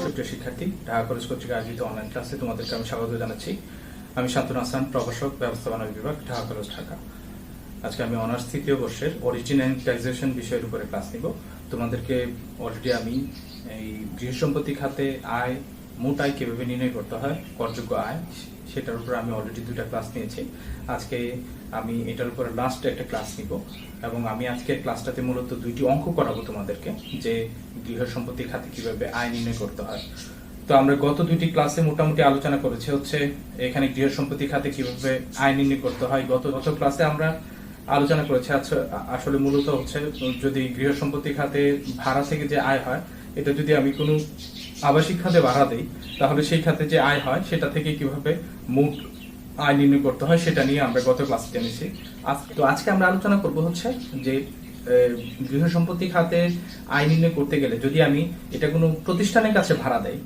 সুপ্রিয় শিক্ষার্থী, ঢাকা কলেজ কর্তৃক আয়োজিত অনলাইন ক্লাসে তোমাদেরকে আমি স্বাগত জানাচ্ছি। আমি শান্তনু হাসান, প্রভাষক, ব্যবস্থাপনা বিভাগ, ঢাকা কলেজ, ঢাকা। আজকে আমি অনার্স তৃতীয় বর্ষের অরিজিন অ্যান্ড ট্যাক্সেশন বিষয়ের উপরে ক্লাস নিব। তোমাদেরকে অলরেডি আমি এই গৃহ সম্পত্তি খাতে আয়, মোট আয় কিভাবে নির্ণয় করতে হয়, করযোগ্য আয়, সেটার উপর আমি অলরেডি 2টা ক্লাস নিয়েছি। আজকে আমি এটার উপরে লাস্ট একটা ক্লাস নিব এবং আমি আজকের ক্লাসটাতে মূলত 2টি অঙ্ক করাবো তোমাদেরকে, যে গৃহ সম্পত্তি খাতে কিভাবে আয় নির্ণয় করতে হয়। তো আমরা গত 2টি ক্লাসে মোটামুটি আলোচনা করেছি হচ্ছে এখানে গৃহ সম্পত্তি খাতে কিভাবে আয় নির্ণয় করতে হয়। গত ক্লাসে আমরা আলোচনা করেছি আসলে মূলত হচ্ছে যদি গৃহ সম্পত্তি খাতে ভাড়া থেকে যে আয় হয়, এটা যদি আমি কোনো আবাসিক খাতে ভাড়া দেই, তাহলে সেই খাতে যে আয় হয় সেটা থেকে কিভাবে মোট আয় নির্ণয় করতে হয় সেটা নিয়ে আমরা গত ক্লাসে জেনেছি। তো আজকে আমরা আলোচনা করব হচ্ছে যে গৃহ সম্পত্তি খাতে আয় নির্ণয় করতে গেলে যদি আমি এটা কোনো প্রতিষ্ঠানের কাছে ভাড়া দেই,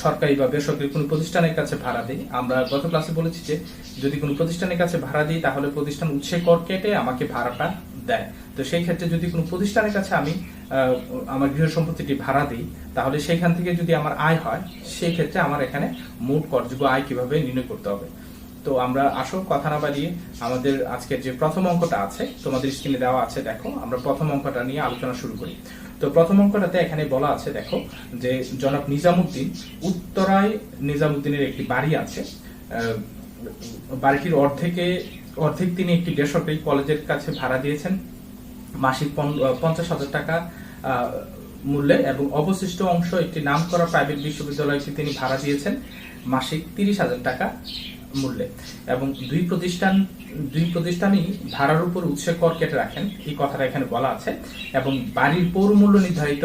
সরকারি বা বেসরকারি কোনো প্রতিষ্ঠানের কাছে ভাড়া দিই, আমরা গত ক্লাসে বলেছি যে যদি কোনো প্রতিষ্ঠানের কাছে ভাড়া দিই তাহলে প্রতিষ্ঠান উৎসে কর কেটে আমাকে ভাড়াটা দেয়। তো সেই ক্ষেত্রে যদি কোনো প্রতিষ্ঠানের কাছে আমি আমার গৃহ সম্পত্তিটি ভাড়া দিই, তাহলে সেইখান থেকে যদি আমার আয় হয়, সেই ক্ষেত্রে আমার এখানে মোট করযোগ্য আয় কিভাবে নির্ণয় করতে হবে। তো আমরা আসল কথা না বাড়িয়ে আমাদের আজকের যে প্রথম অঙ্কটা আছে তোমাদের স্ক্রিনে দেওয়া আছে, দেখো আমরা প্রথম অঙ্কটা নিয়ে আলোচনা শুরু করি। তো প্রথম অঙ্কটাতে এখানে বলা আছে, দেখো যে জনাব নিজামুদ্দিন, উত্তরায় নিজামুদ্দিনের একটি বাড়ি আছে। বাড়িটির অর্ধেক তিনি একটি বেসরকারি কলেজের কাছে ভাড়া দিয়েছেন মাসিক 50,000 টাকা মূল্যে, এবং অবশিষ্ট অংশ একটি নামকরা প্রাইভেট বিশ্ববিদ্যালয়কে তিনি ভাড়া দিয়েছেন মাসিক 30,000 টাকা মূল্যে, এবং দুই প্রতিষ্ঠানই ভাড়ার উপর উৎসে কর কেটে রাখেন, এই কথাটা এখানে বলা আছে। এবং বাড়ির পৌর মূল্য নির্ধারিত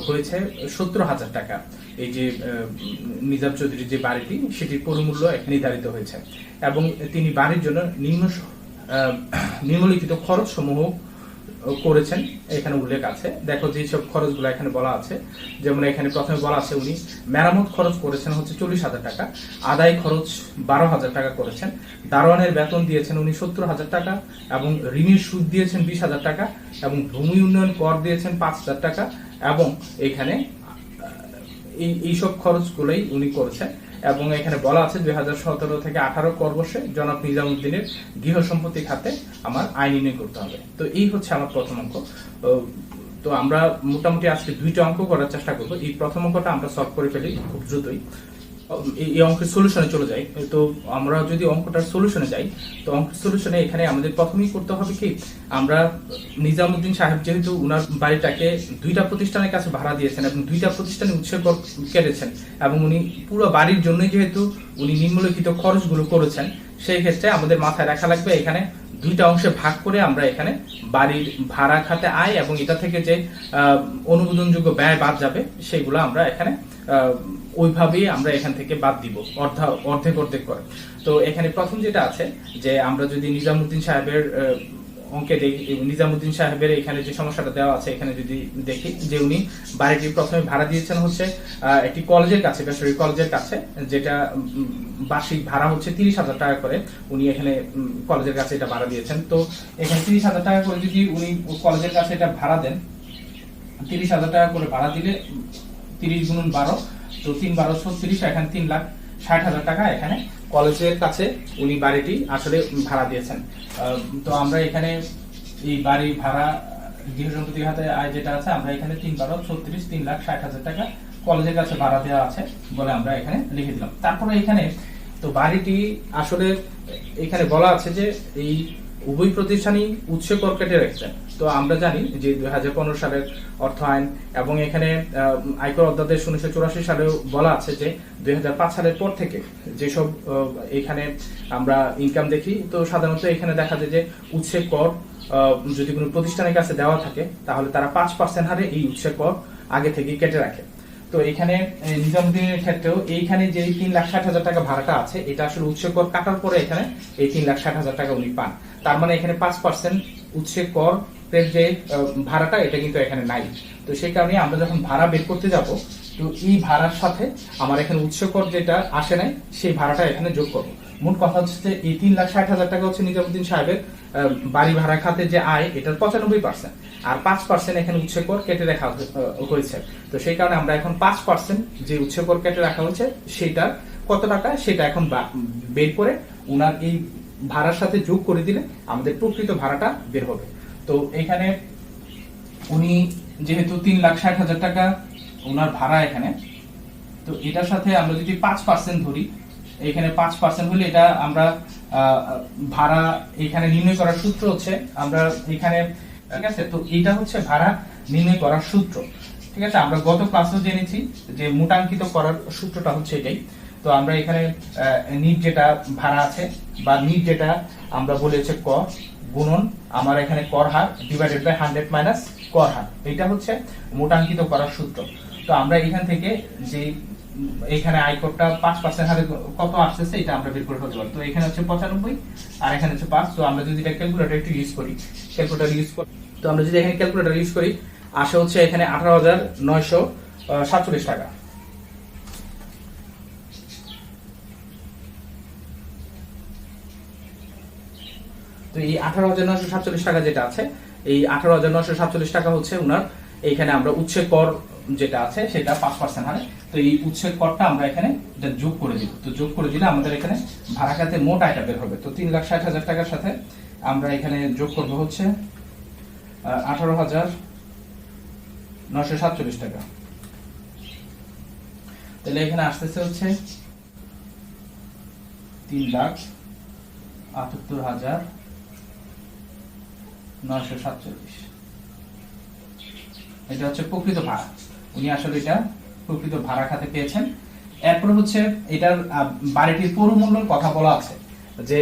হয়েছে 70,000 টাকা। এই যে নিজাম চৌধুরীর যে বাড়িটি, সেটির পৌর মূল্য এখানে নির্ধারিত হয়েছে, এবং তিনি বাড়ির জন্য নিম্নলিখিত খরচ সমূহ করেছেন, এখানে উল্লেখ আছে। দেখো যে সব খরচগুলো এখানে বলা আছে, যেমন এখানে প্রথমে বলা আছে উনি মেরামত খরচ করেছেন হচ্ছে 40,000 টাকা, আদায় খরচ 12,000 টাকা করেছেন, দারোয়ানের বেতন দিয়েছেন উনি 70,000 টাকা, এবং ঋণের সুদ দিয়েছেন 20,000 টাকা, এবং ভূমি উন্নয়ন কর দিয়েছেন 5,000 টাকা, এবং এখানে এইসব খরচগুলোই উনি করেছেন। এবং এখানে বলা আছে 2017 থেকে 18 কর বর্ষে জনাব নিজামুদ্দিনের গৃহ সম্পত্তি খাতে আমার আয় নির্ণয় করতে হবে। তো এই হচ্ছে আমার প্রথম অঙ্ক। তো আমরা মোটামুটি আজকে 2টা অঙ্ক করার চেষ্টা করব। এই প্রথম অঙ্কটা আমরা সলভ করে ফেলি খুব দ্রুতই, এই অঙ্কের সলিউশনে চলে যাই। তো আমরা যদি অঙ্কটার সলিউশনে যাই, তো অঙ্কের সলিউশনে এখানে আমাদের প্রথমেই করতে হবে কি, আমরা নিজামুদ্দিন সাহেব যেহেতু উনার বাড়িটাকে 2টা প্রতিষ্ঠানের কাছে ভাড়া দিয়েছেন এবং 2টা প্রতিষ্ঠানে উৎসে কর কেটেছেন, এবং উনি পুরো বাড়ির জন্যই যেহেতু উনি নিম্নলিখিত খরচগুলো করেছেন, সেই ক্ষেত্রে আমাদের মাথায় রাখা লাগবে এখানে 2টা অংশে ভাগ করে আমরা এখানে বাড়ির ভাড়া খাতে আয় এবং এটা থেকে যে অনুমোদনযোগ্য ব্যয় বাদ যাবে, সেগুলো আমরা এখানে ওইভাবেই আমরা এখান থেকে বাদ দিব অর্ধেক করে। তো এখানে প্রথম যেটা আছে যে আমরা যদি নিজামুদ্দিন সাহেবের অঙ্কে দেখি, নিজামুদ্দিন সাহেবের এখানে যে সমস্যাটা দেওয়া আছে, এখানে যদি দেখি যে উনি বাড়িটি প্রথমে ভাড়া দিয়েছেন হচ্ছে একটি কলেজের কাছে, বেসরকারি কলেজের কাছে, যেটা বার্ষিক ভাড়া হচ্ছে 30,000 টাকা করে। উনি এখানে কলেজের কাছে এটা ভাড়া দিয়েছেন। তো এখানে 30,000 টাকা করে যদি উনি কলেজের কাছে এটা ভাড়া দেন, 30,000 টাকা করে ভাড়া দিলে 30 গুণন 12, তো 3 12 36, এখানে 3,60,000 টাকা এখানে কলেজের কাছে উনি বাড়িটি আসলে ভাড়া দিয়েছেন। তো আমরা এখানে এই বাড়ি ভাড়া গৃহ সম্পত্তি খাতে আয় যেটা আছে, আমরা এখানে 3 12 36, 3,60,000 টাকা কলেজের কাছে ভাড়া দেওয়া আছে বলে আমরা এখানে লিখে দিলাম। তারপরে এখানে তো বাড়িটি আসলে এখানে বলা আছে যে এই উভয় প্রতিষ্ঠানই উৎসে কর কেটে রেখেছেন। তো আমরা জানি যে 2015 সালের অর্থায়ন এবং এখানে আয়কর অধ্যাদেশ 1984 সালেও বলা আছে যে 2005 সালের পর থেকে যেসব এখানে আমরা ইনকাম দেখি, তো সাধারণত এখানে দেখা যায় যে উৎসে কর যদি কোনো প্রতিষ্ঠানের কাছে দেওয়া থাকে, তাহলে তারা 5% হারে এই উৎসে কর আগে থেকে কেটে রাখে। তো এখানে নিজামুদ্দিনের ক্ষেত্রেও এইখানে যে 3,60,000 টাকা ভাড়াটা আছে, এটা আসলে উৎসে কর কাটার পরে এখানে এই 3,60,000 টাকা উনি পান। তার মানে এখানে 5% উৎসে কর যে ভাড়াটা, এটা কিন্তু এখানে নাই। তো সেই কারণে আমরা যখন ভাড়া বের করতে যাব, তো এই ভাড়ার সাথে আমার এখানে উৎসে কর যেটা আসে নাই, সেই ভাড়াটা এখানে যোগ করবো। মোট কথা হচ্ছে যে এই 3,60,000 টাকা হচ্ছে নিজামুদ্দিন সাহেবের বাড়ি ভাড়া খাতে যে আয় এটার 95%, আর 5% এখানে উৎসে কর কেটে রাখা হয়েছে। তো সেই কারণে আমরা এখন 5% যে উৎসে কর কেটে রাখা হয়েছে সেটা কত টাকা সেটা এখন বের করে উনার এই ভাড়ার সাথে যোগ করে দিলে আমাদের প্রকৃত ভাড়াটা বের হবে। তো এখানে উনি যেহেতু 3,60,000 টাকা ওনার ভাড়া এখানে, তো এটার সাথে আমরা যদি 5% ধরি, এখানে 5% হলে এটা আমরা ভাড়া এখানে নির্ণয় করার সূত্র হচ্ছে আমরা এখানে, ঠিক আছে। তো এটা হচ্ছে ভাড়া নির্ণয় করার সূত্র, ঠিক আছে। আমরা গত ক্লাসেও জেনেছি যে মূল্যাঙ্কিত করার সূত্রটা হচ্ছে এটাই। তো আমরা এখানে নিট যেটা ভাড়া আছে বা নিট যেটা আমরা বলি হচ্ছে কর গুণন আমার এখানে কর হার ডিভাইডেড বাই 100 মাইনাস কর হার, এটা হচ্ছে মূল্যাঙ্কিত করার সূত্র। তো আমরা এখান থেকে যে এখানে আয়করটা 5% হারে কত আসছে এটা আমরা বের করে ফেলতে পারি। তো এখানে হচ্ছে 95 আর এখানে হচ্ছে 5। তো আমরা যদি এটা ক্যালকুলেটর একটু ইউজ করি, তো আমরা যদি এখানে ক্যালকুলেটর ইউজ করি আসে হচ্ছে এখানে 18,947 টাকা। তো এই 18,947 টাকা যেটা আছে, এই 18,947 টাকা হচ্ছে উনার এইখানে আমরা উৎসের কর যেটা আছে সেটা 5% হারে। তো এই উৎসের করটা আমরা এখানে যোগ করে দিব। তো যোগ করে দিলে আমাদের এখানে ভাড়া খাতে মোট আয়টা বের হবে। তো 3,60,000 টাকার সাথে আমরা এখানে যোগ করব হচ্ছে 18,947 টাকা। তাহলে এখানে আসতেছে হচ্ছে 3,78,947। এটা হচ্ছে প্রকৃত ভাড়া, উনি আসলে এটা প্রকৃত ভাড়া খাতে পেয়েছেন। এরপর হচ্ছে এটার বাড়িটির পৌরমূল্যের কথা বলা আছে, যে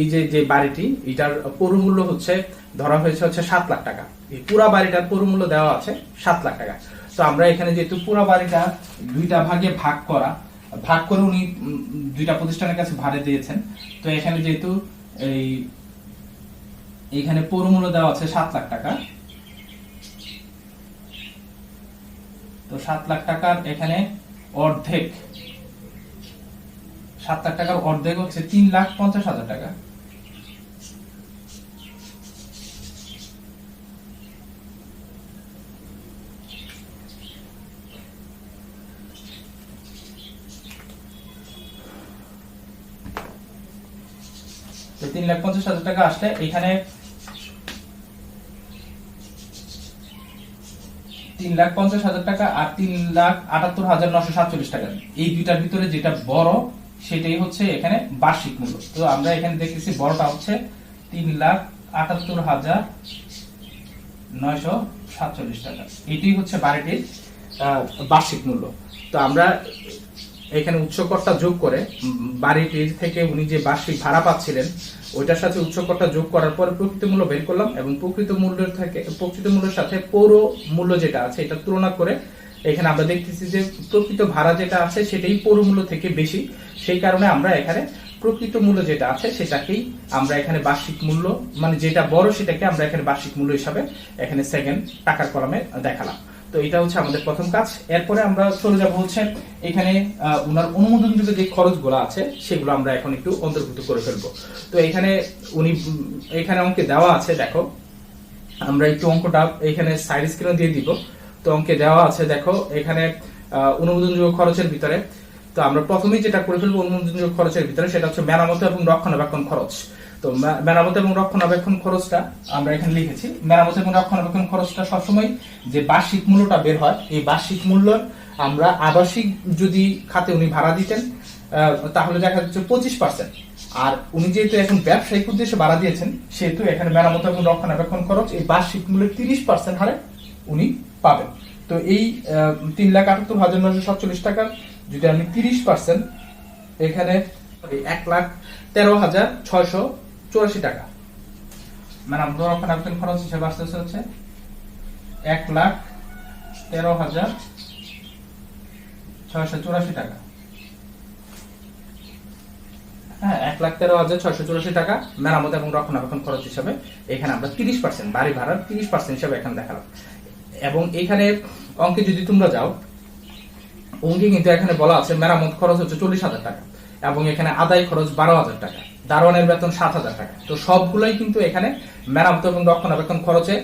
এই যে বাড়িটি এটার পৌরমূল্য হচ্ছে ধরা হয়েছে হচ্ছে 7 লাখ টাকা। এই পুরা বাড়িটার পৌরমূল্য দেওয়া আছে 7 লাখ টাকা। তো আমরা এখানে যেহেতু পুরা বাড়িটা দুইটা ভাগে ভাগ করে উনি দুইটা প্রতিষ্ঠানের কাছে ভাড়া দিয়েছেন, তো এখানে যেহেতু এইখানে পৌরমূল্য দেওয়া আছে 7 লাখ টাকা, তো 7 লাখ টাকার এখানে অর্ধেক, 7 লাখ টাকার অর্ধেক হচ্ছে 3,50,000 টাকা। তো 3,50,000 টাকা আসলে এখানে 3,50,000 টাকা আর 3,78,947 টাকা, এই দুইটার ভিতরে যেটা বড় সেটাই হচ্ছে এখানে বার্ষিক মূল্য। তো আমরা এখানে দেখতেছি বড়টা হচ্ছে 3,78,947 টাকা, এটাই হচ্ছে বাড়িটির বার্ষিক মূল্য। তো আমরা এখানে উৎসকরটা যোগ করে বাড়িটির থেকে উনি যে বার্ষিক ভাড়া পাচ্ছিলেন ওইটার সাথে উৎসকরটা যোগ করার পরে প্রকৃত মূল্য বের করলাম, এবং প্রকৃত মূল্যের সাথে পৌর মূল্য যেটা আছে এটা তুলনা করে এখানে আমরা দেখতেছি যে প্রকৃত ভাড়া যেটা আছে সেটাই পৌর মূল্য থেকে বেশি। সেই কারণে আমরা এখানে প্রকৃত মূল্য যেটা আছে সেটাকেই আমরা এখানে বার্ষিক মূল্য, মানে যেটা বড় সেটাকে আমরা এখানে বার্ষিক মূল্য হিসাবে এখানে সেকেন্ড টাকার কলামে দেখালাম। তো এটা হচ্ছে আমাদের প্রথম কাজ। এরপরে আমরা চলে যাব হচ্ছে এখানে ওনার অনুমোদনযোগ্য যে খরচগুলো আছে সেগুলো আমরা এখন একটু অন্তর্ভুক্ত করে ফেলবো। তো এখানে উনি এখানে অঙ্কে দেওয়া আছে, দেখো আমরা একটু অঙ্কটা এখানে সাইড স্ক্রিনে দিয়ে দিব। তো অঙ্কে দেওয়া আছে, দেখো এখানে অনুমোদনযোগ্য খরচের ভিতরে, তো আমরা প্রথমেই যেটা করে ফেলবো অনুমোদনযোগ্য খরচের ভিতরে সেটা হচ্ছে মেরামত এবং রক্ষণাবেক্ষণ খরচ। তো মেরামত এবং রক্ষণাবেক্ষণ খরচটা আমরা এখানে লিখেছি। মেরামত এবং রক্ষণাবেক্ষণ খরচটা সবসময় যে বার্ষিক মূল্যটা বের হয়, এই বার্ষিক মূল্য আমরা আবাসিক যদি খাতে উনি ভাড়া দিতেন তাহলে দেখা যাচ্ছে 25%, আর উনি যেহেতু এখন ব্যবসায়িক উদ্দেশ্যে ভাড়া দিয়েছেন সেহেতু এখানে মেরামত এবং রক্ষণাবেক্ষণ খরচ এই বার্ষিক মূল্যের 30% হারে উনি পাবেন। তো এই 3,78,947 টাকা যদি আমি 30%, এখানে 1,13,684 টাকা, মেরামত রক্ষণাবেক্ষণ খরচ হিসেবে আসতেছে হচ্ছে 1,13,684 টাকা। হ্যাঁ, 1,13,684 টাকা মেরামত এবং রক্ষণাবেক্ষণ খরচ হিসাবে এখানে আমরা 30% বাড়ি ভাড়ার 30% হিসাবে এখানে দেখালাম। এবং এখানে অঙ্কে যদি তোমরা যাও, অঙ্কে কিন্তু এখানে বলা আছে মেরামত খরচ হচ্ছে 40,000 টাকা। এবং এখানে আদায় খরচ 12,000 টাকা, দারোয়ানের বেতন 7,000 টাকা। তো সবগুলোই কিন্তু এখানে মেরামত এবং রক্ষণাবেক্ষণ খরচে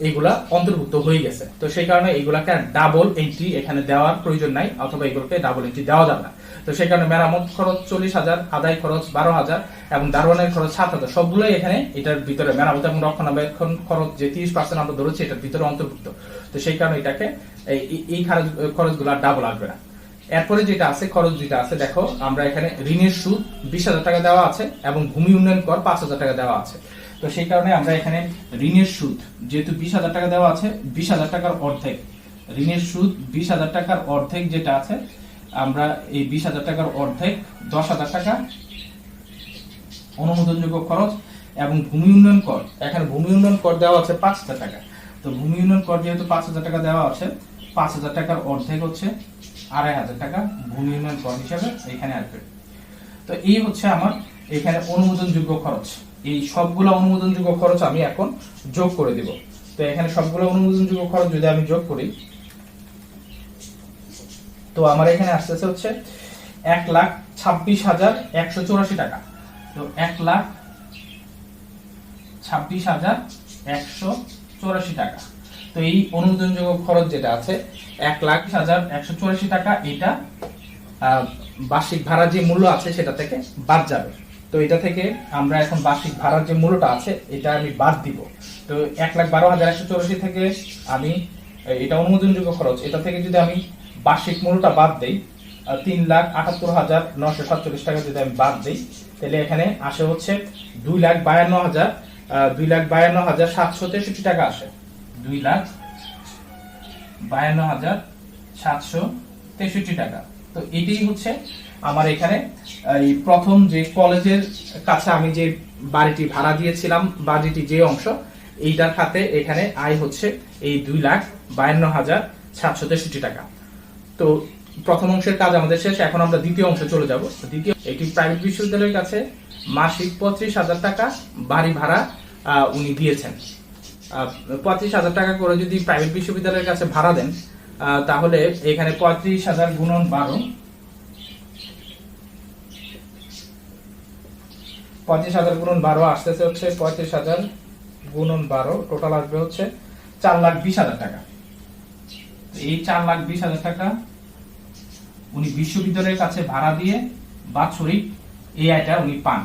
এইগুলা অন্তর্ভুক্ত হয়ে গেছে। তো সেই কারণে এইগুলাকে ডাবল এন্ট্রি এখানে দেওয়ার প্রয়োজন নাই, অথবা এগুলোকে ডাবল এন্ট্রি দেওয়া যাবে না। তো সেই কারণে মেরামত খরচ 40,000, আদায় খরচ 12,000 এবং দারোয়ানের খরচ 7,000 সবগুলোই এখানে এটার ভিতরে মেরামত এবং রক্ষণাবেক্ষণ খরচ যে 30% আমরা ধরেছি এটার ভিতরে অন্তর্ভুক্ত। তো সেই কারণে এটাকে এই খরচগুলো ডাবল আসবে না। এরপরে যেটা আছে খরচ যেটা আছে দেখো, আমরা এখানে ঋণের সুদ 20,000 টাকা দেওয়া আছে এবং ভূমি উন্নয়ন কর 5,000 টাকা দেওয়া আছে। তো সেই কারণে আমরা এখানে ঋণের সুদ যেহেতু 20,000 টাকা দেওয়া আছে, 20,000 টাকার অর্ধেক ঋণের সুদ 20,000 টাকার অর্ধেক যেটা আছে, আমরা এই 20,000 টাকার অর্ধেক 10,000 টাকা অনুমোদনযোগ্য খরচ এবং ভূমি উন্নয়ন কর, এখানে ভূমি উন্নয়ন কর দেওয়া আছে 5,000 টাকা। তো ভূমি উন্নয়ন কর যেহেতু 5,000 টাকা দেওয়া আছে, 5,000 টাকার অর্ধেক হচ্ছে 2,500 টাকা ভূমি উন্নয়ন কর হিসাবে এখানে আসবে। তো এই হচ্ছে আমার এখানে অনুমোদনযোগ্য খরচ। এই সবগুলো অনুমোদনযোগ্য খরচ আমি এখন যোগ করে দিব। তো এখানে সবগুলো অনুমোদনযোগ্য খরচ যদি আমি যোগ করি, তো আমার এখানে আসতেছে হচ্ছে 1,26,184 টাকা। তো 1,26,184 টাকা। তো এই অনুমোদনযোগ্য খরচ যেটা আছে 1,20,184 টাকা, এটা বার্ষিক ভাড়া যে মূল্য আছে সেটা থেকে বাদ যাবে। তো এটা থেকে আমরা এখন বার্ষিক ভাড়ার যে মূল্যটা আছে এটা আমি বাদ দিব। তো 1,12,184 থেকে আমি এটা অনুমোদনযোগ্য খরচ, এটা থেকে যদি আমি বার্ষিক মূল্যটা বাদ দেই 3,78,947 টাকা যদি আমি বাদ দেই, তাহলে এখানে আসে হচ্ছে 2,52,763 টাকা আসে। 2,52,763 টাকা। তো এটাই হচ্ছে আমার এখানে এই প্রথম যে কলেজের কাছে আমি যে বাড়িটি ভাড়া দিয়েছিলাম, বাড়িটি যে অংশ, এইটার খাতে এখানে আয় হচ্ছে এই 2,52,763 টাকা। তো প্রথম অংশের কাজ আমাদের শেষ, এখন আমরা দ্বিতীয় অংশে চলে যাব। দ্বিতীয়, এটি প্রাইভেট বিশ্ববিদ্যালয়ের কাছে মাসিক 35,000 টাকা বাড়ি ভাড়া উনি দিয়েছেন। 35,000 টাকা করে যদি প্রাইভেট বিশ্ববিদ্যালয়ের কাছে ভাড়া দেন, তাহলে এখানে 35,000 গুণন 12, 35,000 গুণন 12 আসতেছে হচ্ছে 35,000 গুণন 12, টোটাল আসবে হচ্ছে 4,20,000 টাকা। এই 4,20,000 টাকা উনি বিশ্ববিদ্যালয়ের কাছে ভাড়া দিয়ে বাৎসরিক এই আয়টা উনি পান।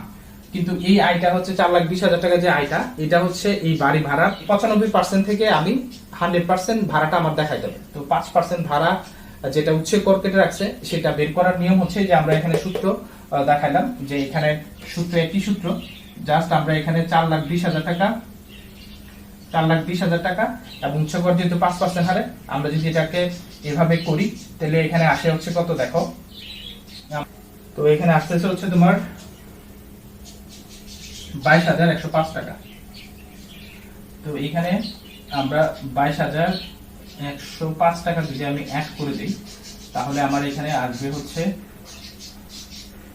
কিন্তু এই আয়টা হচ্ছে 4,20,000 টাকা যে আয়টা, এটা হচ্ছে এই বাড়ি ভাড়া 95% থেকে আমি 100% ভাড়াটা আমার দেখাই দেবে। তো 5% ভাড়া যেটা উচ্ছেদ কর কেটে রাখছে সেটা বের করার নিয়ম হচ্ছে যে আমরা এখানে সূত্র দেখাইলাম, যে এখানে সূত্র একই সূত্র, জাস্ট আমরা এখানে 4,20,000 টাকা 4,20,000 টাকা এবং উচ্ছেদ কর যেহেতু 5% হারে, আমরা যদি এটাকে এভাবে করি তাহলে এখানে আসে হচ্ছে কত দেখো। তো এখানে আসতেছে হচ্ছে তোমার 22,105 টাকা। তো এখানে আমরা 22,105 টাকা যদি আমি অ্যাড করে দিই, তাহলে আমার এখানে আসবে হচ্ছে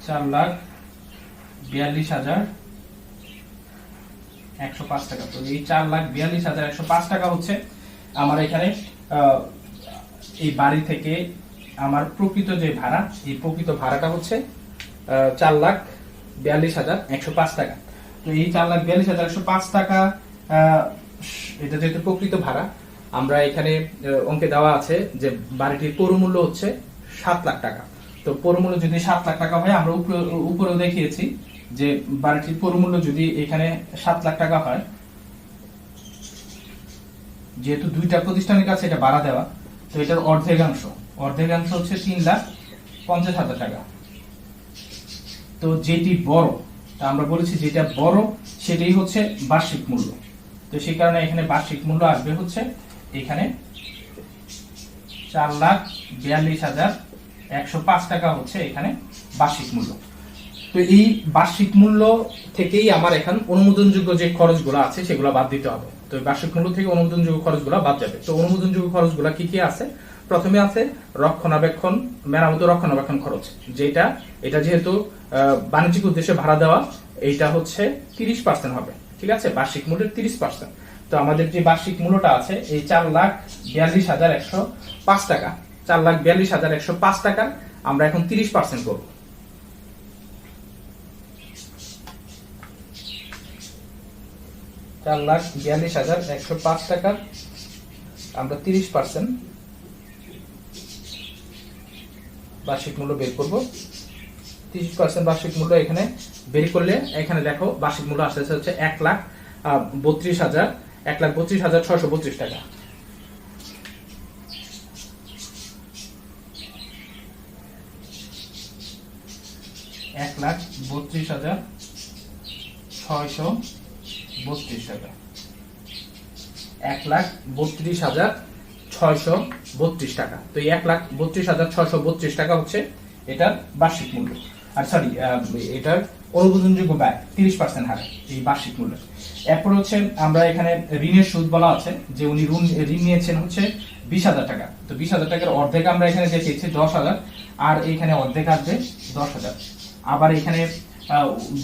4,42,105 টাকা। তো এই 4,42,105 টাকা হচ্ছে আমার এখানে এই বাড়ি থেকে আমার প্রকৃত যে ভাড়া, এই প্রকৃত ভাড়াটা হচ্ছে 4,42,105 টাকা। তো এই 4,42,105 টাকা এটা যেহেতু প্রকৃত ভাড়া, আমরা এখানে অঙ্কে দেওয়া আছে যে বাড়িটির পৌরমূল্য হচ্ছে 7 লাখ টাকা। তো পৌরমূল্য যদি 7 লাখ টাকা হয়, আমরা উপরেও দেখিয়েছি যে বাড়িটির পৌরমূল্য যদি এখানে 7 লাখ টাকা হয়, যেহেতু দুইটা প্রতিষ্ঠানের কাছে এটা ভাড়া দেওয়া, তো এটার অর্ধেকাংশ হচ্ছে 3,50,000 টাকা। তো যেটি বড়, আমরা বলেছি যেটা বড় সেটাই হচ্ছে বার্ষিক মূল্য। তো সেই কারণে এখানে বার্ষিক মূল্য আসবে হচ্ছে এখানে 4,42,105 টাকা হচ্ছে এখানে বার্ষিক মূল্য। তো এই বার্ষিক মূল্য থেকেই আমার এখন অনুমোদনযোগ্য যে খরচগুলো আছে সেগুলো বাদ দিতে হবে। তো বার্ষিক মূল্য থেকে অনুমোদনযোগ্য খরচগুলো বাদ যাবে। তো অনুমোদনযোগ্য খরচগুলো কি কি আছে? প্রথমে আছে রক্ষণাবেক্ষণ, মেরামত রক্ষণাবেক্ষণ খরচ, এটা যেহেতু বাণিজ্যিক উদ্দেশ্যে ভাড়া দেওয়া, এইটা হচ্ছে 30% হবে, ঠিক আছে, বার্ষিক মূল্যের 30%। তো আমাদের যে বার্ষিক মূল্যটা আছে এই 4,42,105 টাকা, 4,42,105 টাকা আমরা এখন 30% করব। 4,42,105 টাকা আমরা 30% বার্ষিক মূল্য বের করব। 30% বার্ষিক মূল্য এখানে বের করলে এখানে দেখো বার্ষিক মূল্য আসতেছে হচ্ছে 1,32,632 টাকা। টাকা 1,32,632 টাকা। তো এই 1,32,632 টাকা হচ্ছে এটার বার্ষিক মূল্য। আর সরি, এটার অনুমোদনযোগ্য ব্যয় 30% হারে এই বার্ষিক মূল্য। এরপর হচ্ছে আমরা এখানে ঋণের সুদ বলা আছে যে উনি ঋণ নিয়েছেন হচ্ছে 20,000 টাকা। তো 20,000 টাকার অর্ধেক আমরা এখানে দেখিয়েছি 10,000, আর এখানে অর্ধেক আসবে 10,000। আবার এখানে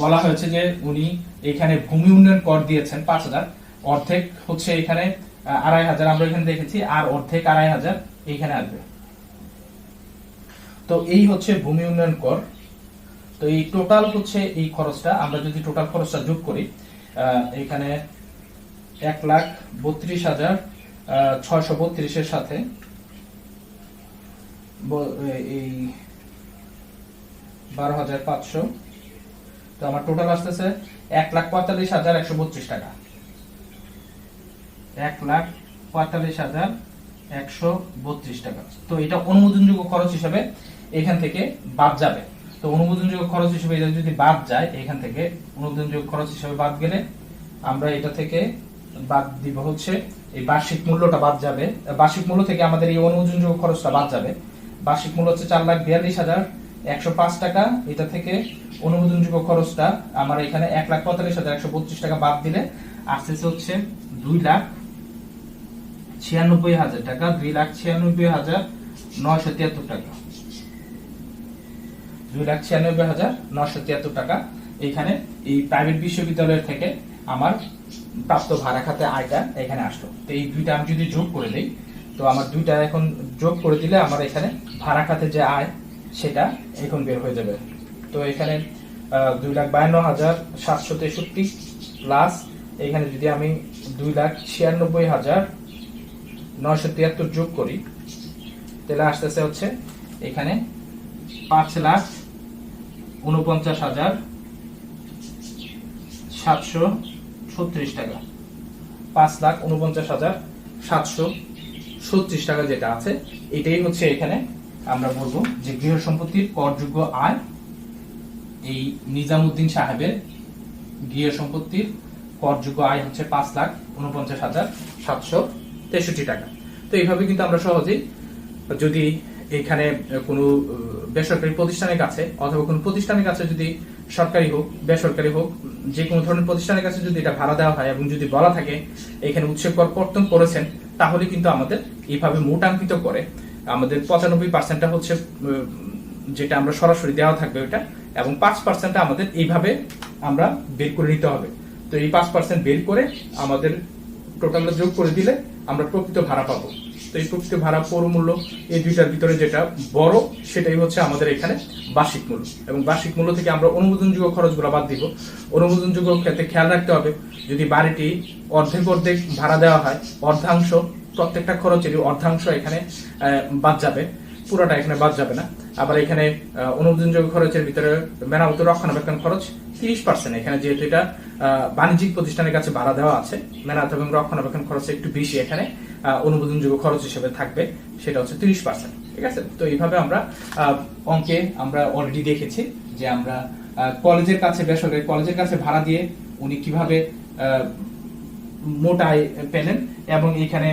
বলা হয়েছে যে উনি এখানে ভূমি উন্নয়ন কর দিয়েছেন 5,000, অর্ধেক হচ্ছে এখানে 2,500 আমরা এখানে দেখেছি, আর অর্ধেক 2,500 এইখানে আসবে। তো এই হচ্ছে ভূমি উন্নয়ন কর। তো এই টোটাল হচ্ছে এই খরচটা, আমরা যদি টোটাল খরচটা যোগ করি এখানে 1,32,632 এর সাথে এই 12,500, তো আমার টোটাল আসতেছে 1,45,132 টাকা। 1,45,132 টাকা। তো এটা অনুমোদনযোগ্য খরচ হিসেবে এখান থেকে বাদ যাবে। তো অনুমোদনযোগ্য খরচ হিসেবে এটা যদি বাদ যায়, এখান থেকে অনুমোদনযোগ্য খরচ হিসেবে বাদ গেলে আমরা এটা থেকে বাদ দিব হচ্ছে এই বার্ষিক মূল্যটা বাদ যাবে। বার্ষিক মূল্য থেকে আমাদের এই অনুমোদনযোগ্য খরচটা বাদ যাবে। বার্ষিক মূল্য হচ্ছে 4,42,105 টাকা। এটা থেকে অনুমোদনযোগ্য খরচটা আমার এখানে 1,45,132 টাকা বাদ দিলে আসতেছে হচ্ছে 2,96,000 টাকা, 2,96,973 টাকা, 2,96,973 টাকা। এখানে এই প্রাইভেট বিশ্ববিদ্যালয় থেকে আমার প্রাপ্ত ভাড়া খাতে আয়টা এখানে আসলো। তো এই দুইটা আমি যদি যোগ করে দেই, তো আমার দুইটা এখন যোগ করে দিলে আমার এখানে ভাড়া খাতে যে আয় সেটা এখন বের হয়ে যাবে। তো এখানে 2,52,763 প্লাস এখানে যদি আমি 2,96,973 যোগ করি, তাহলে আসতেছে হচ্ছে এখানে 5,49,736 টাকা। 5,49,736 টাকা যেটা আছে, এটাই হচ্ছে এখানে আমরা বলবো যে গৃহ সম্পত্তির করযোগ্য আয়। এই নিজামউদ্দিন সাহেবের গৃহ সম্পত্তির করযোগ্য আয় হচ্ছে 5,49,763 টাকা। তো এইভাবে কিন্তু আমরা সহজেই, যদি এখানে কোনো বেসরকারি প্রতিষ্ঠানের কাছে অথবা কোনো প্রতিষ্ঠানের কাছে, যদি সরকারি হোক বেসরকারি হোক যে কোনো ধরনের প্রতিষ্ঠানের কাছে যদি এটা ভাড়া দেওয়া হয় এবং যদি বলা থাকে এখানে উৎসব কর কর্তন করেছেন, তাহলে কিন্তু আমাদের এইভাবে মোটাঙ্কিত করে আমাদের 95%টা হচ্ছে যেটা আমরা সরাসরি দেওয়া থাকবে ওইটা, এবং 5%টা আমাদের এইভাবে আমরা বের করে নিতে হবে। তো এই 5% বের করে আমাদের টোটালটা যোগ করে দিলে আমরা প্রকৃত ভাড়া পাবো। তো এই প্রকৃত ভাড়া পৌরমূল্য এই দুইটার ভিতরে যেটা বড় সেটাই হচ্ছে আমাদের এখানে বার্ষিক মূল্য। এবং বার্ষিক মূল্য থেকে আমরা অনুমোদনযোগ্য খরচগুলো বাদ দিব। অনুমোদনযোগ্য ক্ষেত্রে খেয়াল রাখতে হবে, যদি বাড়িটি অর্ধেক ভাড়া দেওয়া হয়, অর্ধাংশ প্রত্যেকটা খরচেরই অর্ধাংশ এখানে বাদ যাবে, পুরোটা এখানে বাদ যাবে না। আবার এখানে অনুমোদনযোগ্য খরচের ভিতরে মেরামত রক্ষণাবেক্ষণ খরচ 30%, এখানে যেহেতু এটা বাণিজ্যিক প্রতিষ্ঠানের কাছে ভাড়া দেওয়া আছে, মেরামত এবং রক্ষণাবেক্ষণ খরচ একটু বেশি এখানে অনুমোদনযোগ্য খরচ হিসেবে থাকবে, সেটা হচ্ছে 30%। ঠিক আছে। তো এইভাবে আমরা অঙ্কে আমরা অলরেডি দেখেছি যে আমরা কলেজের কাছে, বেসরকারি কলেজের কাছে ভাড়া দিয়ে উনি কিভাবে মোট আয় পেলেন, এবং এখানে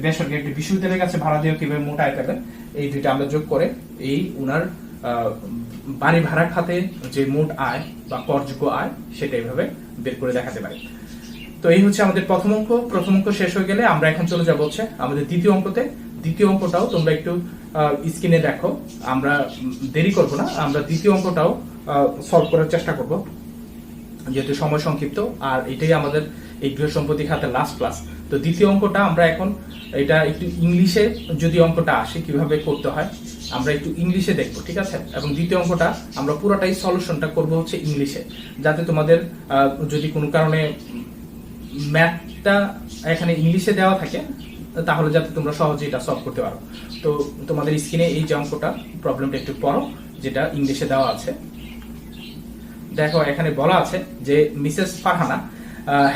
বেসরকারি একটি বিশ্ববিদ্যালয়ের কাছে ভাড়া দিয়ে কিভাবে মোট আয় পেলেন, এই দুইটা আমরা যোগ করে এই উনার বাড়ি ভাড়া খাতে যে মোট আয় বা করযোগ্য আয় সেটা এইভাবে বের করে দেখাতে পারি। তো এই হচ্ছে আমাদের প্রথম অঙ্ক। প্রথম অঙ্ক শেষ হয়ে গেলে আমরা এখন চলে যাবো হচ্ছে আমাদের দ্বিতীয় অঙ্কতে। দ্বিতীয় অঙ্কটাও তোমরা একটু স্ক্রিনে দেখো, আমরা দেরি করব না, আমরা দ্বিতীয় অঙ্কটাও সলভ করার চেষ্টা করব যেহেতু সময় সংক্ষিপ্ত, আর এটাই আমাদের এই গৃহ সম্পত্তি খাতের লাস্ট ক্লাস। তো দ্বিতীয় অঙ্কটা আমরা এখন এটা একটু ইংলিশে, যদি অঙ্কটা আসে কিভাবে করতে হয় আমরা একটু ইংলিশে দেখবো, ঠিক আছে। এবং দ্বিতীয় অঙ্কটা আমরা পুরোটাই সলিউশনটা করব হচ্ছে ইংলিশে, যাতে তোমাদের যদি কোনো কারণে ম্যাথটা এখানে ইংলিশে দেওয়া থাকে, তাহলে যাতে তোমরা সহজে এটা সলভ করতে পারো। তো তোমাদের স্ক্রিনে এই যে অঙ্কটা প্রবলেমটা একটু পড়ো, যেটা ইংলিশে দেওয়া আছে। দেখো এখানে বলা আছে যে Mrs Farhana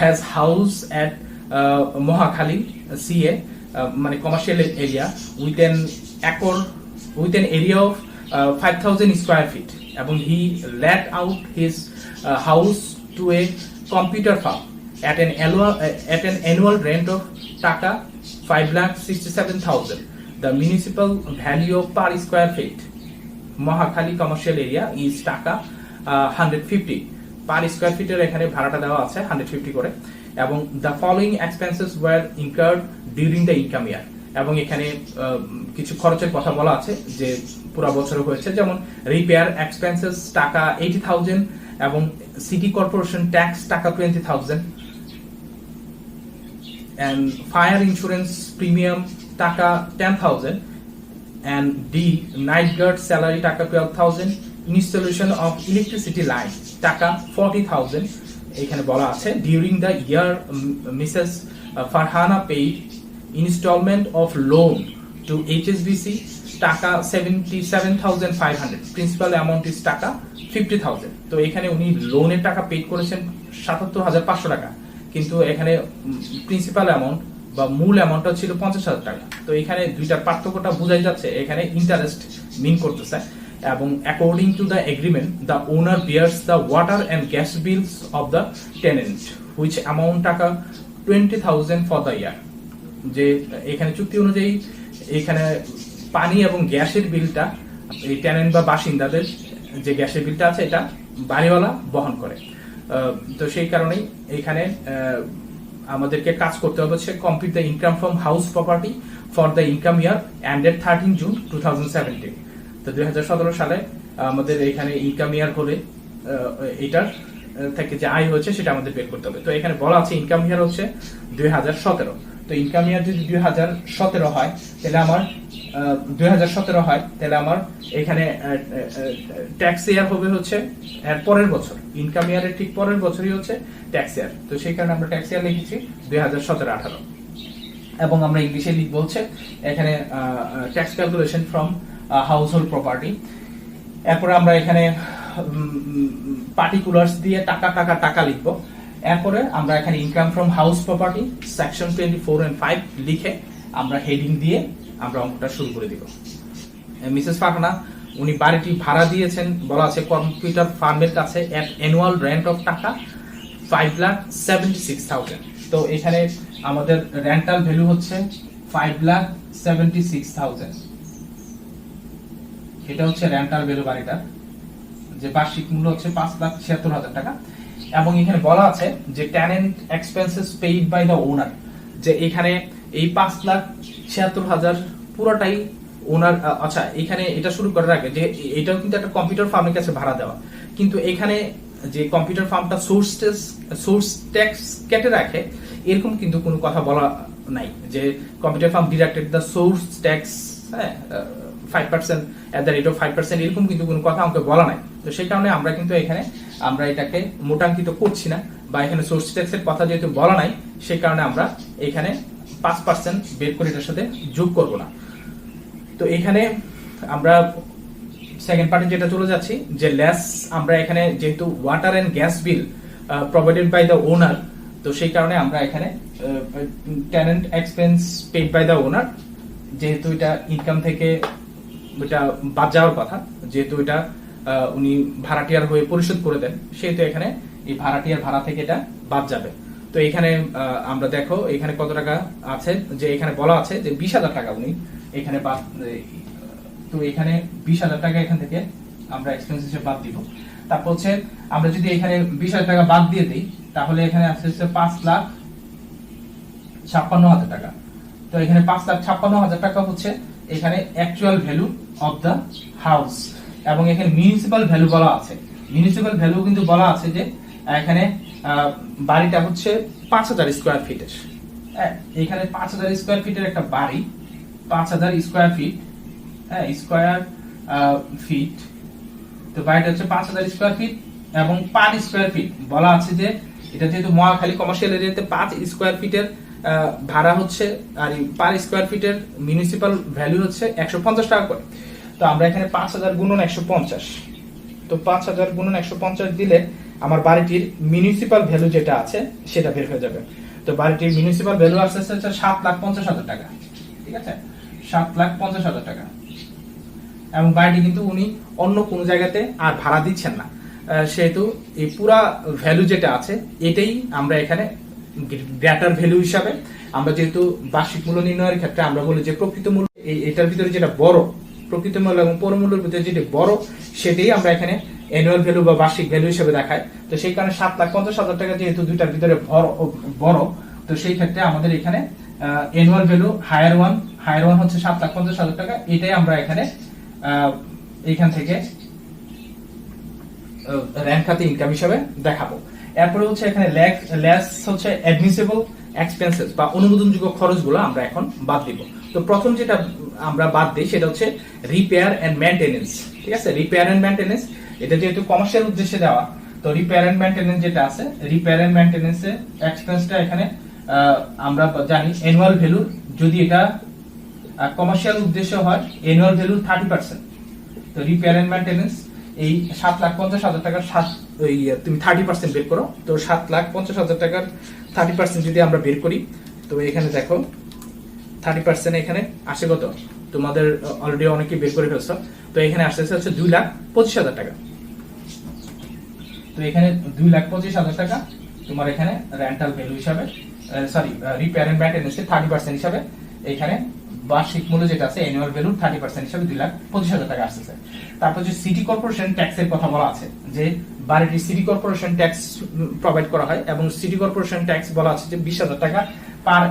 has house at Mohakhali C A, মানে commercial area with an area of 5,000 square feet, এবং he let out his house to a computer firm at an annual rent of taka 5,67,000. The municipal value of per square feet Mahakhali commercial area is taka 150 per square feet এর এখানে ভাড়াটা দেওয়া আছে 150 করে, এবং the following expenses were incurred during the income year, এবং এখানে কিছু খরচের কথা বলা আছে যে পুরো বছর হয়েছে, যেমন রিপেয়ার এক্সপেন্সেস টাকা 80,000, এবং সিটি কর্পোরেশন ট্যাক্স টাকা 20,000, and fire insurance premium taka 10,000, and D night guard salary taka 12,000, installation of electricity line taka 40,000. এখানে বলা আছে during the year Mrs. Farhana paid installment of loan to HSBC taka 77,500, principal amount is taka 50,000. তো এখানে উনি লোনের টাকা paid করেছেন 77,500 টাকা, কিন্তু এখানে প্রিন্সিপাল অ্যামাউন্ট বা মূল অ্যামাউন্টটা ছিল 50,000 টাকা। তো এখানে দুইটার পার্থক্যটা বোঝাই যাচ্ছে, এখানে ইন্টারেস্ট মিন করতেছে। এবং according to the agreement the owner bears the water and gas bills of the tenant which amount টাকা 20,000 ফর দ্য ইয়ার। যে এখানে চুক্তি অনুযায়ী এখানে পানি এবং গ্যাসের বিলটা এই টেনেন্ট বা বাসিন্দাদের যে গ্যাসের বিলটা আছে এটা বাড়িওয়ালা বহন করে। তো সেই কারণেই এখানে আমাদেরকে কাজ করতে হবে হচ্ছে compute the income from house property for the income year ended 13 June 2017। তো 2017 সালে আমাদের এখানে ইনকাম ইয়ার হলে এটার থেকে যে আয় হয়েছে সেটা আমাদের বের করতে হবে। তো এখানে বলা আছে ইনকাম ইয়ার হচ্ছে 2017। তো ইনকাম ইয়ার যদি 2017 হয় তাহলে আমার 2017 হয় তাহলে আমার এখানে ট্যাক্স ইয়ার হবে হচ্ছে এর পরের বছর, ইনকাম ইয়ারের ঠিক পরের বছরই হচ্ছে ট্যাক্স ইয়ার। তো সেই কারণে আমরা ট্যাক্স ইয়ার লিখেছি 2017-18, এবং আমরা ইংলিশে লিখবো হচ্ছে এখানে tax calculation from house hold property. এরপর আমরা এখানে পার্টিকুলার্স দিয়ে টাকা টাকা টাকা লিখবো। এরপরে আমরা এখানে income from house property section 24 and 5 লিখে আমরা হেডিং দিয়ে আমরা অঙ্কটা শুরু করে দিব। মিসেস ফারহানা উনি বাড়িটি ভাড়া দিয়েছেন, বলা আছে কম্পিউটার ফার্মের কাছে এট অ্যানুয়াল রেন্ট অফ টাকা 5,76,000। তো এখানে আমাদের রেন্টাল ভ্যালু হচ্ছে 5,76,000, এটা হচ্ছে রেন্টাল ভ্যালু বাড়িটার, যে বার্ষিক মূল্য হচ্ছে 5,76,000 টাকা। এবং এখানে বলা আছে যে tenant expenses paid by the owner, যে এখানে এই 5,76,000 পুরোটাই ওনার। আচ্ছা, এখানে এটা শুরু করার আগে যে এটাও কিন্তু একটা কম্পিউটার ফার্মের কাছে ভাড়া দেওয়া, কিন্তু এখানে যে কম্পিউটার ফার্মটা সোর্স ট্যাক্স কেটে রাখে এরকম কিন্তু কোনো কথা বলা নাই, যে computer firm deducted the source tax 5% at the rate of 5%, এরকম কিন্তু কোনো কথা আমাকে বলা নাই। তো সেই কারণে আমরা কিন্তু এখানে আমরা এটাকে মোটাঙ্কিত করছি না, বা এখানে সোর্স ট্যাক্সের কথা যেহেতু বলা নাই সেই কারণে আমরা এখানে 5% বের করে এটার সাথে যোগ করব না। তো এখানে আমরা সেকেন্ড পার্টে যেটা চলে যাচ্ছি, যে লেস আমরা এখানে যেহেতু water and gas bill provided by the owner, তো সেই কারণে আমরা এখানে tenant expense paid by the owner, যেহেতু এটা ইনকাম থেকে এটা বাদ যাওয়ার কথা, যেহেতু এটা উনি ভাড়াটিয়ার হয়ে পরিশোধ করে দেন, সেহেতু এখানে এই ভাড়াটিয়ার ভাড়া থেকে এটা বাদ যাবে। তো এখানে আমরা দেখো এখানে কত টাকা আছে, যে এখানে বলা আছে যে 20,000 টাকা উনি এখানে বাদ। তো এখানে 20,000 টাকা এখান থেকে আমরা এক্সপেন্স হিসেবে বাদ দিব। তারপর হচ্ছে আমরা যদি এখানে 20,000 টাকা বাদ দিয়ে দিই তাহলে এখানে আছে 5,56,000 টাকা। তো এখানে 5,56,000 টাকা হচ্ছে এখানে actual value of the house, এবং এখানে মিউনিসিপাল ভ্যালু বলা আছে। মিউনিসিপাল ভ্যালু কিন্তু বলা আছে যে এখানে বাড়িটা হচ্ছে 5,000 স্কোয়ার ফিটের। এখানে 5,000 স্কোয়ার ফিটের একটা বাড়ি, 5,000 স্কোয়ার ফিট, স্কোয়ার ফিট। তো বাড়িটা হচ্ছে 5,000 স্কোয়ার ফিট, এবং পার স্কোয়ার ফিট বলা আছে যে এটা যেহেতু মহাখালী কমার্শিয়াল এরিয়াতে 5 স্কয়ার ফিটের ভাড়া হচ্ছে, আর পার স্কয়ার ফিটের মিউনিসিপাল ভ্যালু হচ্ছে 150 টাকা করে। তো আমরা এখানে 5000 গুণন 150, তো 5000 গুণন 150 দিলে আমার বাড়িটির মিউনিসিপাল ভ্যালু যেটা আছে সেটা বের হয়ে যাবে। তো বাড়িটির মিউনিসিপাল ভ্যালু আসছে 7,50,000 টাকা, ঠিক আছে, 7,50,000 টাকা। এবং বাড়িটি কিন্তু উনি অন্য কোনো জায়গাতে আর ভাড়া দিচ্ছেন না, সেহেতু এই পুরা ভ্যালু যেটা আছে এটাই আমরা এখানে গ্রেটার ভ্যালু হিসাবে, আমরা যেহেতু বার্ষিক মূল্য নির্ণয়ের ক্ষেত্রে আমরা বলি যে প্রকৃত মূল্য এটার ভিতরে যেটা বড়, প্রকৃত মূল্য এবং পরমূল্যের ভিতরে যেটা বড় সেটাই আমরা এখানে অ্যানুয়াল ভ্যালু বা বার্ষিক ভ্যালু হিসেবে দেখাই। তো সেই কারণে 7,50,000 টাকা যেহেতু দুইটার ভিতরে বড়, তো সেই ক্ষেত্রে আমাদের এখানে অ্যানুয়াল ভ্যালু হায়ার ওয়ান হচ্ছে 7,50,000 টাকা। এটাই আমরা এখানে এইখান থেকে র্যান্ট খাতে ইনকাম হিসাবে দেখাবো। এরপরে হচ্ছে এখানে লেস হচ্ছে অ্যাডমিসিবল এক্সপেন্সেস বা অনুমোদনযোগ্য খরচগুলো আমরা এখন বাদ দিব। তো প্রথম যেটা আমরা বাদ দিই সেটা হচ্ছে রিপেয়ার এন্ড মেইনটেনেন্স, ঠিক আছে। রিপেয়ার এন্ড মেইনটেনেন্স এটা যেহেতু কমার্শিয়াল উদ্দেশ্যে দেওয়া, তো রিপেয়ার এন্ড মেইনটেনেন্স যেটা আছে, রিপেয়ার এন্ড মেইনটেনেন্সে এক্সপেন্সটা এখানে আমরা জানি অ্যানুয়াল ভ্যালু, যদি এটা কমার্শিয়াল উদ্দেশ্য হয় অ্যানুয়াল ভ্যালু 30%। তো রিপেয়ার এন্ড মেইনটেনেন্স এই 7,50,000 টাকার তুমি 30% বের করো। তো 7,50,000 টাকার 30% যদি আমরা বের করি, তো এখানে দেখো 30% এখানে আসে কত, তোমাদের অলরেডি অনেকে বের করে ফেলছো। তো এখানে আসতেছে হচ্ছে 2,25,000 টাকা। তো এখানে 2,25,000 টাকা তোমার এখানে রেন্টাল ভ্যালু হিসাবে, সরি রিপেয়ার এন্ড মেইনটেনেন্স 30% হিসাবে এখানে বার্ষিক মূল্য যেটা আছে অ্যানুয়াল ভ্যালু 30% হিসাবে 2,25,000 টাকা আসছে। তারপর যে সিটি কর্পোরেশন ট্যাক্সের কথা বলা আছে, যে বাড়িটি সিটি কর্পোরেশন ট্যাক্স প্রোভাইড করা হয়, এবং সিটি কর্পোরেশন ট্যাক্স বলা আছে যে 20,000 টাকা পার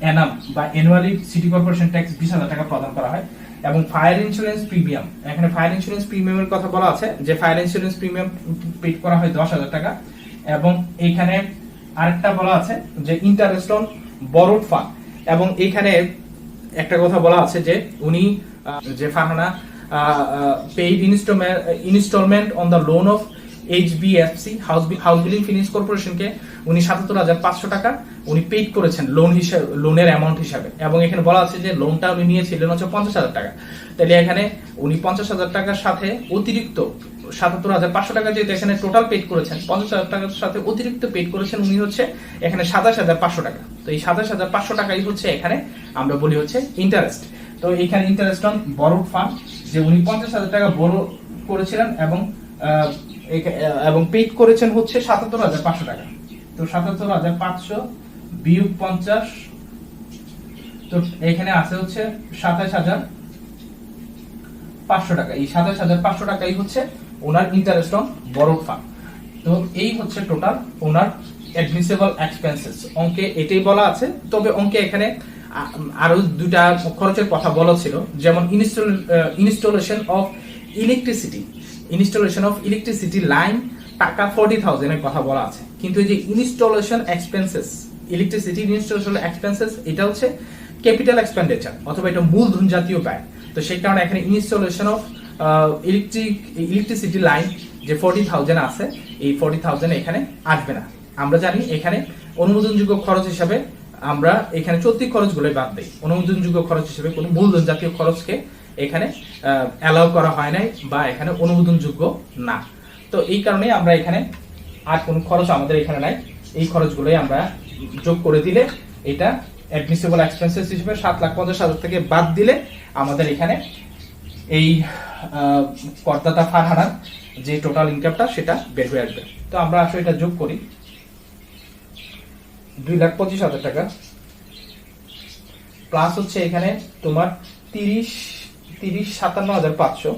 অ্যানাম বা অ্যানুয়ালি সিটি কর্পোরেশন ট্যাক্স 20,000 টাকা প্রদান করা হয়। এবং ফায়ার ইন্স্যুরেন্স প্রিমিয়াম, এখানে ফায়ার ইন্স্যুরেন্স প্রিমিয়ামের কথা বলা আছে যে ফায়ার ইন্স্যুরেন্স প্রিমিয়াম পেড করা হয় 10,000 টাকা। এবং এখানে আরেকটা বলা আছে যে ইন্টারেস্ট অন বরোড ফান্ড, এবং এখানে একটা কথা বলা আছে যে উনি যে Farhana paid instalment on the loan of HBFC house building finance কর্পোরেশনকে উনি 77,500 টাকা উনি পেইড করেছেন লোনের অ্যামাউন্ট হিসাবে। এবং এখানে বলা আছে যে লোনটা উনি নিয়েছিলেন হচ্ছে 50,000 টাকা। তাহলে এখানে উনি 50,000 টাকার সাথে অতিরিক্ত 77,500 টাকা যেহেতু এখানে টোটাল পেড করেছেন, 50,000 টাকার সাথে অতিরিক্ত পেড করেছেন উনি হচ্ছে এখানে 27,500 টাকা। তো এই 27,500 টাকাই হচ্ছে এখানে আমরা বলি হচ্ছে ইন্টারেস্ট। তো এখানে ইন্টারেস্ট অন বরোড ফান্ড, যে উনি 50,000 টাকা বড় করেছিলেন এবং পেড করেছেন হচ্ছে 77,500 টাকা। তো 77,500 বিয়োগ 50, তো এখানে আছে হচ্ছে 27,500 টাকা। এই 27,500 টাকাই হচ্ছে ওনার ইন্টারেস্ট অন বরোড ফান্ড। তো এই হচ্ছে টোটাল ওনার অ্যাডমিসিবল এক্সপেন্সেস। অঙ্কে এটাই বলা আছে, তবে অঙ্কে এখানে আরো দুটা খরচের কথা বলা ছিল, যেমন ইনস্টলেশন অফ ইলেকট্রিসিটি লাইন টাকা 40,000 এর কথা বলা আছে। কিন্তু এই যে installation expenses, electricity installation expenses এটা হচ্ছে ক্যাপিটাল এক্সপেন্ডিচার অথবা এটা মূলধন জাতীয় ব্যয়। তো সেই কারণে এখানে ইনস্টলেশন অফ ইলেকট্রিসিটি লাইন যে 40,000 আছে, এই 40,000 এখানে আসবে না। আমরা জানি এখানে অনুমোদনযোগ্য খরচ হিসাবে আমরা এখানে চলতি খরচগুলোই বাদ দেই, অনুমোদনযোগ্য খরচ হিসেবে কোনো মূলধন জাতীয় খরচকে এখানে অ্যালাউ করা হয় নাই বা এখানে অনুমোদনযোগ্য না। তো এই কারণে আমরা এখানে আর কোনো খরচ আমাদের এখানে নাই, এই খরচগুলোই আমরা যোগ করে দিলে এটা অ্যাডমিসিবল এক্সপেন্সেস হিসেবে 7,50,000 থেকে বাদ দিলে আমাদের এখানে এই করদাতা ফারহানার যে টোটাল ইনকামটা সেটা বের হয়ে আসবে। তো আমরা আসলে এটা যোগ করি, 2,25,000 টাকা প্লাস হচ্ছে এখানে তোমার 57,500,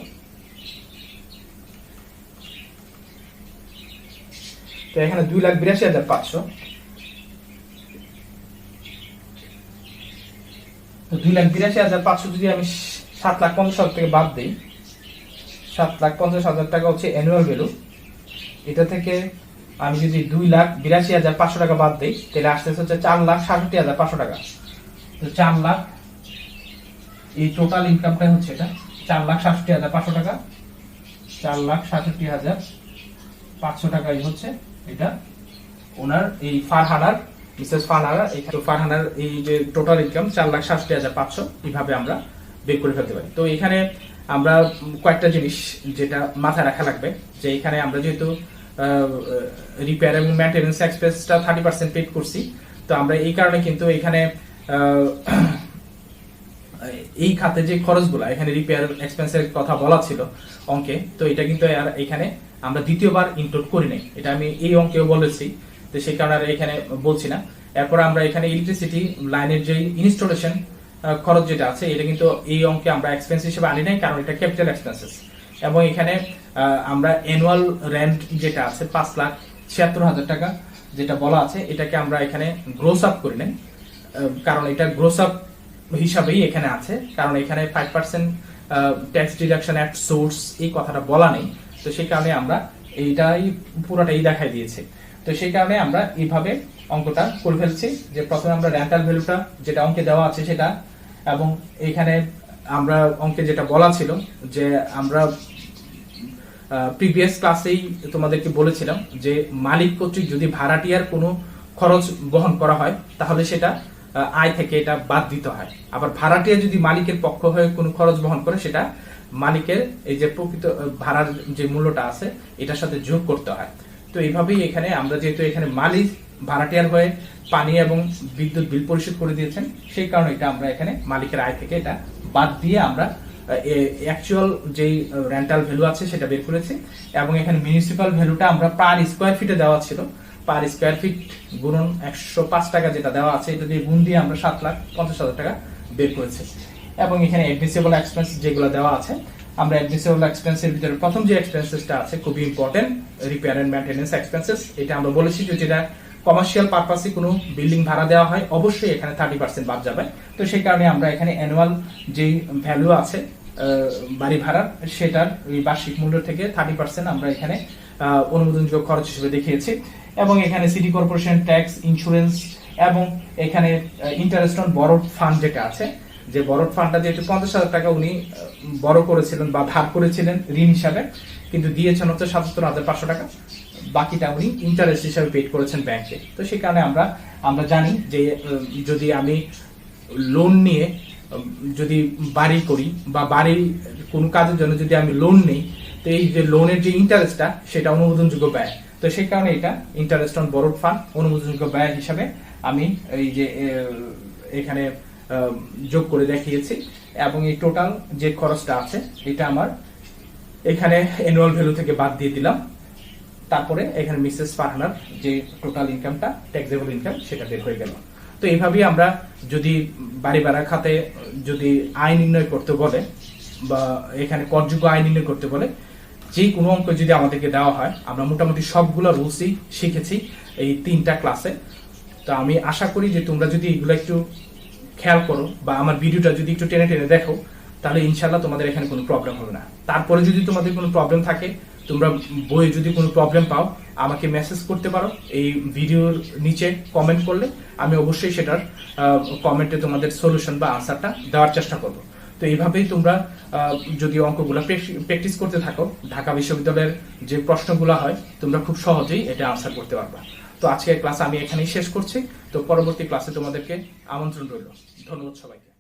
তো এখানে 2,82,500। তো 2,82,500 যদি আমি 7,50,000 থেকে বাদ দিই, 7,50,000 টাকা হচ্ছে অ্যানুয়াল ভ্যালু, এটা থেকে আমি যদি 2,82,500 টাকা বাদ দিই তাহলে আসতেছে হচ্ছে 4,67,500 টাকা। তো 4 লাখ এই টোটাল ইনকামটা হচ্ছে এটা 4,67,500 টাকা, 4,67,500 টাকাই হচ্ছে এটা ওনার এই ফারহানার মিসেস ফারহানার এই যে টোটাল ইনকাম 4,67,500 এইভাবে আমরা বের করে ফেলতে পারি। তো এখানে আমরা কয়েকটা জিনিস যেটা মাথায় রাখা লাগবে, যে এখানে আমরা যেহেতু রিপেয়ার এবং মেইনটেনেন্স এক্সপেন্সটা 30% পেড করছি, তো আমরা এই কারণে কিন্তু এখানে এই খাতে যে খরচগুলো এখানে রিপেয়ার এক্সপেন্সের কথা বলা ছিল অঙ্কে, তো এটা কিন্তু আর এখানে আমরা দ্বিতীয়বার ইনক্লুড করি নাই, এটা আমি এই অঙ্কেও বলেছি, তো সেই কারণে আর এখানে বলছি না। এরপর আমরা এখানে ইলেকট্রিসিটি লাইনের যে ইনস্টলেশন খরচ যেটা আছে এটা কিন্তু এই অঙ্কে আমরা এক্সপেন্স হিসেবে আনি নাই, কারণ এটা ক্যাপিটাল এক্সপেন্সেস। এবং এখানে আমরা অ্যানুয়াল রেন্ট যেটা আছে 5,76,000 টাকা যেটা বলা আছে, এটাকে আমরা এখানে গ্রোস আপ করি নাই, কারণ এটা গ্রোস আপ হিসাবেই এখানে আছে, কারণ এখানে 5% ট্যাক্স ডিডাকশন অ্যাট সোর্স এই কথাটা বলা নেই, তো সেই কারণে আমরা এইটাই পুরোটাই দেখাই দিয়েছি। তো সেই কারণে আমরা এইভাবে অঙ্কটা করে ফেলছি, যে প্রথমে আমরা রেন্টাল ভ্যালুটা যেটা অঙ্কে দেওয়া আছে সেটা, এবং এখানে আমরা অঙ্কে যেটা বলা ছিল যে আমরা প্রিভিয়াস ক্লাসেই তোমাদেরকে বলেছিলাম যে মালিক কর্তৃক যদি ভাড়াটিয়ার কোনো খরচ বহন করা হয় তাহলে সেটা আয় থেকে এটা বাদ দিতে হয়, আবার ভাড়াটিয়া যদি মালিকের পক্ষ হয়ে কোনো খরচ বহন করে সেটা মালিকের এই যে প্রকৃত ভাড়ার যে মূল্যটা আছে এটার সাথে যোগ করতে হয়। তো এইভাবেই এখানে আমরা যেহেতু এখানে মালিক ভাড়াটিয়ার হয়ে পানি এবং বিদ্যুৎ বিল পরিশোধ করে দিয়েছেন, সেই কারণে এটা আমরা এখানে মালিকের আয় থেকে এটা বাদ দিয়ে আমরা অ্যাকচুয়াল যেই রেন্টাল ভ্যালু আছে সেটা বের করেছি। এবং এখানে মিউনিসিপাল ভ্যালুটা আমরা পার স্কোয়ার ফিটে দেওয়া ছিল, পার স্কোয়ার ফিট গুণন 105 টাকা যেটা দেওয়া আছে, এটা দিয়ে গুণ দিয়ে আমরা 7,50,000 টাকা বের করেছি। এবং এখানে অ্যাডমিসিবল এক্সপেন্স যেগুলো দেওয়া আছে, আমরা অ্যাডমিসিবল এক্সপেন্সের ভিতরে প্রথম যে এক্সপেন্সেসটা আছে খুবই important, repair and maintenance expenses. এটা আমরা বলেছি যে যেটা কমার্শিয়াল পারপাসে কোনো বিল্ডিং ভাড়া দেওয়া হয় অবশ্যই এখানে 30% বাদ যাবে। তো সেই কারণে আমরা এখানে অ্যানুয়াল যেই ভ্যালু আছে বাড়ি ভাড়ার সেটার এই বার্ষিক মূল্য থেকে 30% আমরা এখানে অনুমোদনযোগ্য খরচ হিসেবে দেখিয়েছি। এবং এখানে সিটি কর্পোরেশন ট্যাক্স, ইন্স্যুরেন্স এবং এখানে ইন্টারেস্ট অন বরোড ফান্ড যেটা আছে, যে বরোড ফান্ডটা যেহেতু 50,000 টাকা উনি বড় করেছিলেন বা ধার করেছিলেন ঋণ হিসাবে, কিন্তু দিয়েছেন হচ্ছে 77,500 টাকা, বাকিটা উনি ইন্টারেস্ট হিসাবে পেড করেছেন ব্যাংকে। তো সেই কারণে আমরা জানি যে যদি আমি লোন নিয়ে যদি বাড়ি করি বা বাড়ির কোনো কাজের জন্য যদি আমি লোন নেই, তো এই যে লোনের যে ইন্টারেস্টটা সেটা অনুমোদনযোগ্য ব্যয়, তো সেই কারণে এটা ইন্টারেস্ট অন বরোড ফান্ড অনুমোদনযোগ্য ব্যয় হিসাবে আমি এই যে এখানে যোগ করে দেখিয়েছি। এবং এই টোটাল যে খরচটা আছে এটা আমার এখানে অ্যানুয়াল ভ্যালু থেকে বাদ দিয়ে দিলাম, তারপরে এখানে মিসেস ফারহানার যে টোটাল ইনকামটা ট্যাক্সেবল ইনকাম সেটা বের হয়ে গেল। তো এইভাবেই আমরা যদি বাড়ি ভাড়া খাতে যদি আয় নির্ণয় করতে বলে বা এখানে করযোগ্য আয় নির্ণয় করতে বলে, যে কোনো অঙ্ক যদি আমাদেরকে দেওয়া হয়, আমরা মোটামুটি সবগুলো রুলসই শিখেছি এই 3টা ক্লাসে। তো আমি আশা করি যে তোমরা যদি এগুলো একটু খেয়াল করো বা আমার ভিডিওটা যদি একটু টেনে টেনে দেখো, তাহলে ইনশাল্লাহ তোমাদের এখানে কোনো প্রবলেম হবে না। তারপরে যদি তোমাদের কোনো প্রবলেম থাকে, তোমরা বইয়ে যদি কোনো প্রবলেম পাও, আমাকে মেসেজ করতে পারো এই ভিডিওর নিচে কমেন্ট করলে, আমি অবশ্যই সেটার কমেন্টে তোমাদের সলিউশন বা আনসারটা দেওয়ার চেষ্টা করব। তো এইভাবেই তোমরা যদি অঙ্কগুলো প্র্যাকটিস করতে থাকো, ঢাকা বিশ্ববিদ্যালয়ের যে প্রশ্নগুলো হয় তোমরা খুব সহজেই এটা আনসার করতে পারবা। তো আজকের ক্লাস আমি এখানেই শেষ করছি। তো পরবর্তী ক্লাসে তোমাদেরকে আমন্ত্রণ রইল। ধন্যবাদ সবাইকে।